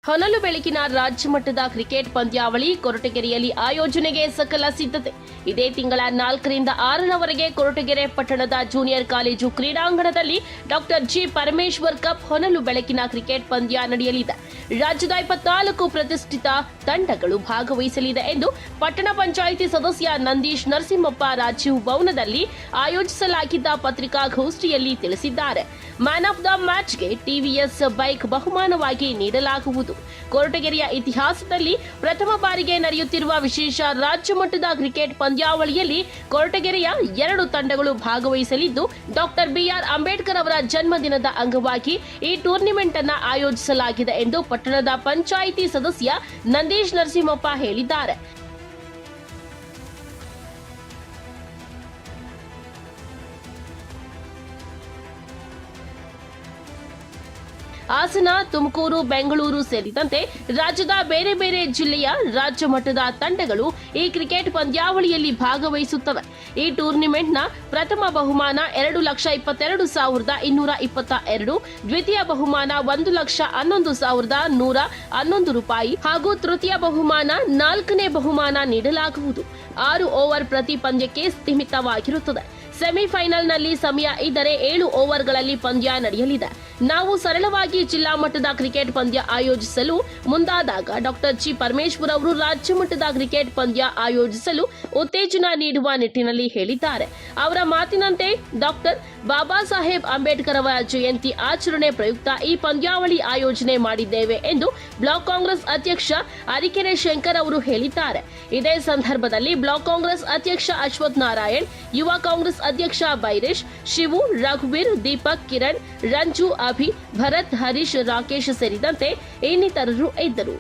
ಹೊನಲು ಬೆಳಕಿನ ರಾಜ್ಯ ಮಟ್ಟದ ಕ್ರಿಕೆಟ್ ಪಂದ್ಯಾವಳಿ ಕೊರಟಗೆರೆಯಲ್ಲಿ ಆಯೋಜನೆಗೆ ಸಕಲ ಸಿದ್ಧತೆ. ಇದೇ ತಿಂಗಳ 4ರಿಂದ 6ರವರೆಗೆ ಕೊರಟಗೆರೆ ಪಟ್ಟಣದ ಜೂನಿಯರ್ ಕಾಲೇಜು ಕ್ರೀಡಾಂಗಣದಲ್ಲಿ ಡಾಕ್ಟರ್ ಜಿ ಪರಮೇಶ್ವರ್ ಕಪ್ ಹೊನಲು ಬೆಳಕಿನ ಕ್ರಿಕೆಟ್ ಪಂದ್ಯ ನಡೆಯಲಿದೆ. ರಾಜ್ಯದ 24 ಪ್ರತಿಷ್ಠಿತ ತಂಡಗಳು ಭಾಗವಹಿಸಲಿದೆ ಎಂದು ಪಟ್ಟಣ ಪಂಚಾಯಿತಿ ಸದಸ್ಯ ನಂದೀಶ್ ನರಸಿಂಹಪ್ಪ ರಾಜೀವ್ ಭವನದಲ್ಲಿ ಆಯೋಜಿಸಲಾಗಿದ್ದ ಪತ್ರಿಕಾಗೋಷ್ಠಿಯಲ್ಲಿ ತಿಳಿಸಿದ್ದಾರೆ. ಮ್ಯಾನ್ ಆಫ್ ದ ಮ್ಯಾಚ್ಗೆ ಟಿವಿಎಸ್ ಬೈಕ್ ಬಹುಮಾನವಾಗಿ ನೀಡಲಾಗುವುದು. ಕೊರಟಗೆರೆಯ ಇತಿಹಾಸದಲ್ಲಿ ಪ್ರಥಮ ಬಾರಿಗೆ ನಡೆಯುತ್ತಿರುವ ವಿಶೇಷ ರಾಜ್ಯ ಮಟ್ಟದ ಕ್ರಿಕೆಟ್ ಪಂದ್ಯಾವಳಿಯಲ್ಲಿ ಕೊರಟಗೆರೆಯ 2 ತಂಡಗಳು ಭಾಗವಹಿಸಲಿದ್ದು, ಡಾಕ್ಟರ್ ಬಿಆರ್ ಅಂಬೇಡ್ಕರ್ ಅವರ ಜನ್ಮದಿನದ ಅಂಗವಾಗಿ ಈ ಟೂರ್ನಿಮೆಂಟ್ ಅನ್ನು ಆಯೋಜಿಸಲಾಗಿದೆ ಎಂದು ಪಟ್ಟಣದ ಪಂಚಾಯಿತಿ ಸದಸ್ಯ ನಂದೀಶ್ ನರಸಿಂಹಪ್ಪ ಹೇಳಿದ್ದಾರೆ. ಹಾಸನ, ತುಮಕೂರು, ಬೆಂಗಳೂರು ಸೇರಿದಂತೆ ರಾಜ್ಯದ ಬೇರೆ ಬೇರೆ ಜಿಲ್ಲೆಯ ರಾಜ್ಯ ಮಟ್ಟದ ತಂಡಗಳು ಈ ಕ್ರಿಕೆಟ್ ಪಂದ್ಯಾವಳಿಯಲ್ಲಿ ಭಾಗವಹಿಸುತ್ತವೆ. ಈ ಟೂರ್ನಿಮೆಂಟ್ನ ಪ್ರಥಮ ಬಹುಮಾನ 2,22,222, ದ್ವಿತೀಯ ಬಹುಮಾನ 1,11,111 ರೂಪಾಯಿ ಹಾಗೂ ತೃತೀಯ ಬಹುಮಾನ 4ನೇ ಬಹುಮಾನ ನೀಡಲಾಗುವುದು. 6 ಓವರ್ ಪ್ರತಿ ಪಂದ್ಯಕ್ಕೆ ಸೀಮಿತವಾಗಿರುತ್ತದೆ. ಸೆಮಿಫೈನಲ್ನಲ್ಲಿ ಸಮಯ ಇದ್ದರೆ 7 ಓವರ್ಗಳಲ್ಲಿ ಪಂದ್ಯ ನಡೆಯಲಿದೆ. ನಾವು ಸರಳವಾಗಿ ಜಿಲ್ಲಾ ಮಟ್ಟದ ಕ್ರಿಕೆಟ್ ಪಂದ್ಯ ಆಯೋಜಿಸಲು ಮುಂದಾದಾಗ ಡಾಕ್ಟರ್ ಜಿ ಪರಮೇಶ್ವರ್ ಅವರು ರಾಜ್ಯ ಮಟ್ಟದ ಕ್ರಿಕೆಟ್ ಪಂದ್ಯ ಆಯೋಜಿಸಲು ಉತ್ತೇಜನ ನೀಡುವ ನಿಟ್ಟಿನಲ್ಲಿ ಹೇಳಿದ್ದಾರೆ. ಅವರ ಮಾತಿನಂತೆ ಡಾಕ್ಟರ್ ಬಾಬಾ ಸಾಹೇಬ್ ಅಂಬೇಡ್ಕರ್ ಅವರ ಜಯಂತಿ ಆಚರಣೆ ಪ್ರಯುಕ್ತ ಈ ಪಂದ್ಯಾವಳಿ ಆಯೋಜನೆ ಮಾಡಿದ್ದೇವೆ ಎಂದು ಬ್ಲಾಕ್ ಕಾಂಗ್ರೆಸ್ ಅಧ್ಯಕ್ಷ ಅರಿಕೆರೆ ಶಂಕರ್ ಅವರು ಹೇಳಿದ್ದಾರೆ. ಇದೇ ಸಂದರ್ಭದಲ್ಲಿ ಬ್ಲಾಕ್ ಕಾಂಗ್ರೆಸ್ ಅಧ್ಯಕ್ಷ ಅಶ್ವಥ್ ನಾರಾಯಣ್, ಯುವ ಕಾಂಗ್ರೆಸ್ ಅಧ್ಯಕ್ಷ ಬೈರೇಶ್, ಶಿವು, ರಘುವೀರ್, ದೀಪಕ್, ಕಿರಣ್, ರಂಜು, ಅಭಿ, ಭರತ್, ಹರೀಶ್, ರಾಕೇಶ್ ಸೇರಿದಂತೆ ಇನ್ನಿತರರು ಇದ್ದರು.